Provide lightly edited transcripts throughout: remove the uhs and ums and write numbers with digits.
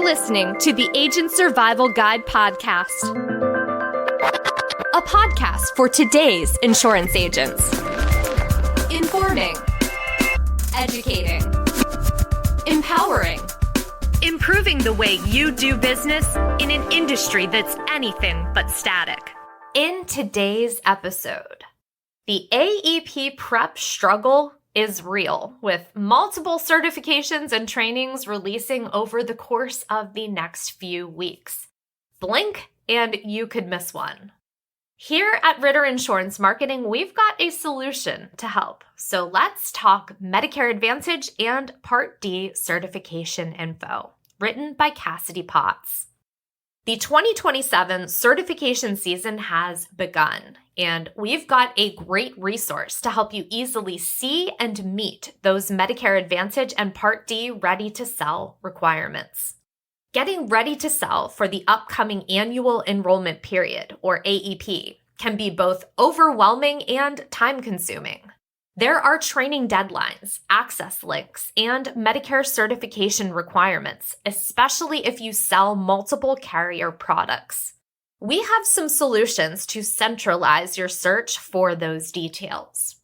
listening to the Agent Survival Guide podcast, a podcast for today's insurance agents. Informing, educating, empowering, improving the way you do business in an industry that's anything but static. In today's episode, the AEP prep struggle is real, with multiple certifications and trainings releasing over the course of the next few weeks. Blink and you could miss one. Here at Ritter Insurance Marketing, we've got a solution to help. So let's talk Medicare Advantage and Part D certification info, written by Cassidy Potts. The 2027 certification season has begun, and we've got a great resource to help you easily see and meet those Medicare Advantage and Part D ready-to-sell requirements. Getting ready to sell for the upcoming annual enrollment period, or AEP, can be both overwhelming and time-consuming. There are training deadlines, access links, and Medicare certification requirements, especially if you sell multiple carrier products. We have some solutions to centralize your search for those details.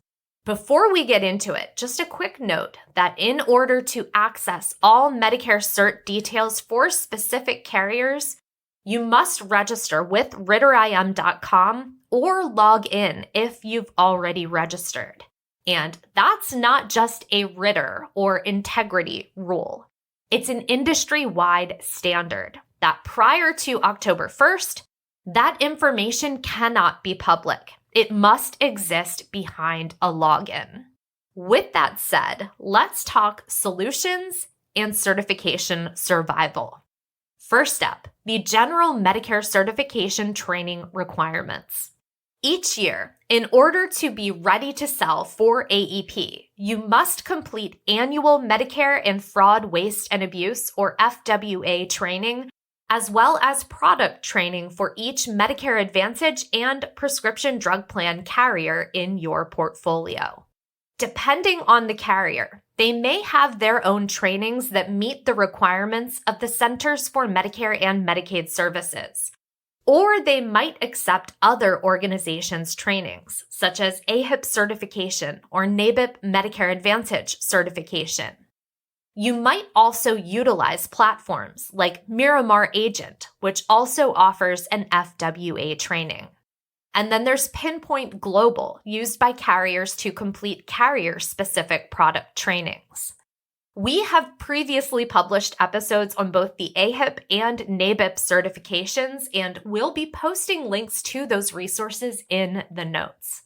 Before we get into it, just a quick note that in order to access all Medicare cert details for specific carriers, you must register with ritterim.com or log in if you've already registered. And that's not just a Ritter or integrity rule. It's an industry-wide standard that prior to October 1st, that information cannot be public. It must exist behind a login. With that said, let's talk solutions and certification survival. First up, the general Medicare certification training requirements. Each year, in order to be ready to sell for AEP, you must complete annual Medicare and Fraud, Waste, and Abuse, or FWA training, as well as product training for each Medicare Advantage and prescription drug plan carrier in your portfolio. Depending on the carrier, they may have their own trainings that meet the requirements of the Centers for Medicare and Medicaid Services. Or they might accept other organizations' trainings, such as AHIP certification or NABIP Medicare Advantage certification. You might also utilize platforms like Miramar Agent, which also offers an FWA training. And then there's Pinpoint Global, used by carriers to complete carrier-specific product trainings. We have previously published episodes on both the AHIP and NABIP certifications, and we'll be posting links to those resources in the notes.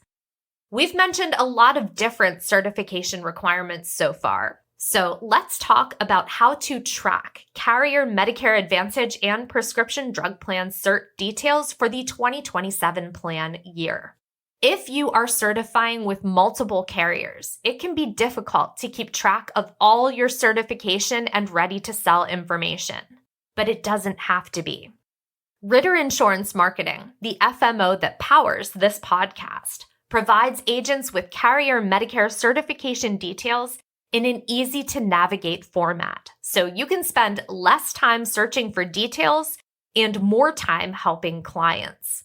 We've mentioned a lot of different certification requirements so far, so let's talk about how to track carrier Medicare Advantage and prescription drug plan cert details for the 2027 plan year. If you are certifying with multiple carriers, it can be difficult to keep track of all your certification and ready-to-sell information, but it doesn't have to be. Ritter Insurance Marketing, the FMO that powers this podcast, provides agents with carrier Medicare certification details in an easy-to-navigate format, so you can spend less time searching for details and more time helping clients.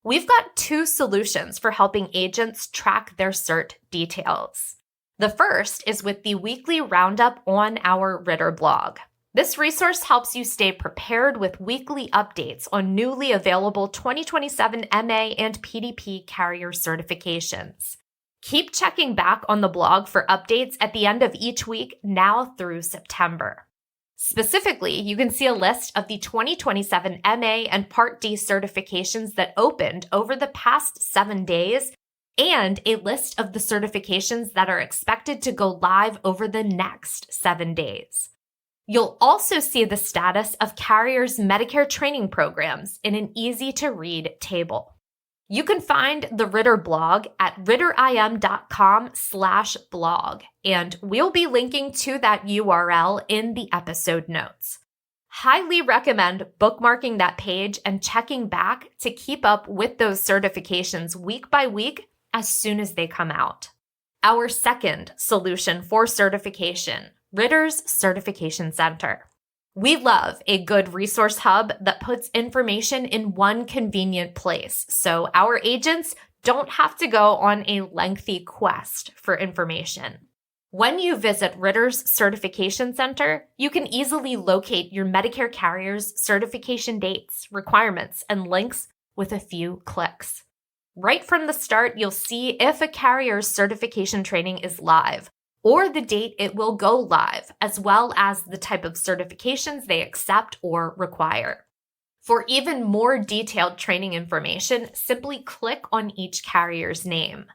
We've got two solutions for helping agents track their cert details. The first is with the weekly roundup on our Ritter blog. This resource helps you stay prepared with weekly updates on newly available 2027 MA and PDP carrier certifications. Keep checking back on the blog for updates at the end of each week now through September. Specifically, you can see a list of the 2027 MA and Part D certifications that opened over the past 7 days and a list of the certifications that are expected to go live over the next 7 days. You'll also see the status of carriers' Medicare training programs in an easy-to-read table. You can find the Ritter blog at ritterim.com/blog, and we'll be linking to that URL in the episode notes. Highly recommend bookmarking that page and checking back to keep up with those certifications week by week as soon as they come out. Our second solution for certification, Ritter's Certification Center. We love a good resource hub that puts information in one convenient place, so our agents don't have to go on a lengthy quest for information. When you visit Ritter's Certification Center, you can easily locate your Medicare carrier's certification dates, requirements, and links with a few clicks. Right from the start, you'll see if a carrier's certification training is live, or the date it will go live, as well as the type of certifications they accept or require. For even more detailed training information, simply click on each carrier's name.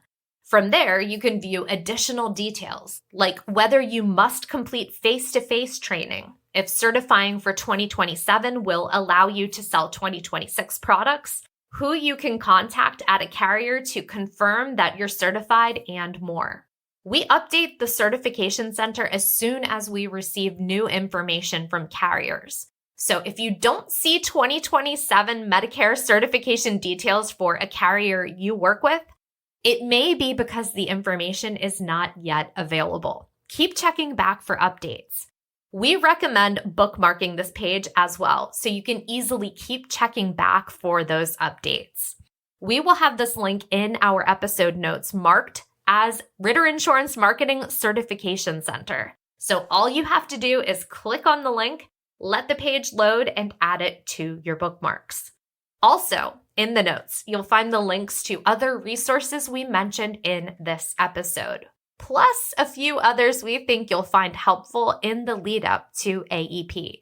From there, you can view additional details, like whether you must complete face-to-face training, if certifying for 2027 will allow you to sell 2026 products, who you can contact at a carrier to confirm that you're certified, and more. We update the Certification Center as soon as we receive new information from carriers. So if you don't see 2027 Medicare certification details for a carrier you work with, it may be because the information is not yet available. Keep checking back for updates. We recommend bookmarking this page as well, so you can easily keep checking back for those updates. We will have this link in our episode notes marked as Ritter Insurance Marketing Certification Center. So all you have to do is click on the link, let the page load, and add it to your bookmarks. Also, in the notes, you'll find the links to other resources we mentioned in this episode, plus a few others we think you'll find helpful in the lead up to AEP.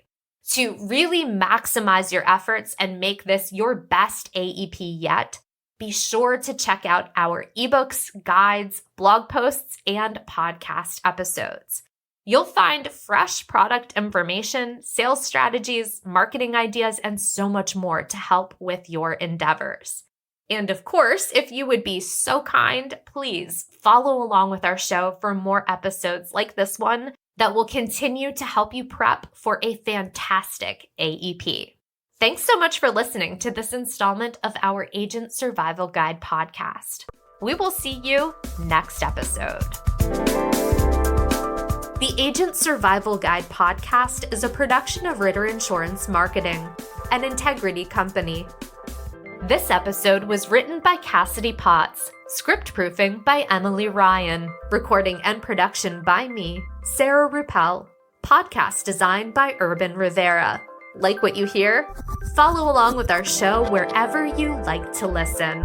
To really maximize your efforts and make this your best AEP yet, be sure to check out our eBooks, guides, blog posts, and podcast episodes. You'll find fresh product information, sales strategies, marketing ideas, and so much more to help with your endeavors. And of course, if you would be so kind, please follow along with our show for more episodes like this one that will continue to help you prep for a fantastic AEP. Thanks so much for listening to this installment of our Agent Survival Guide podcast. We will see you next episode. The Agent Survival Guide podcast is a production of Ritter Insurance Marketing, an integrity company. This episode was written by Cassidy Potts, script proofing by Emily Ryan, recording and production by me, Sarah Ruppel, podcast design by Urban Rivera. Like what you hear? Follow along with our show wherever you like to listen.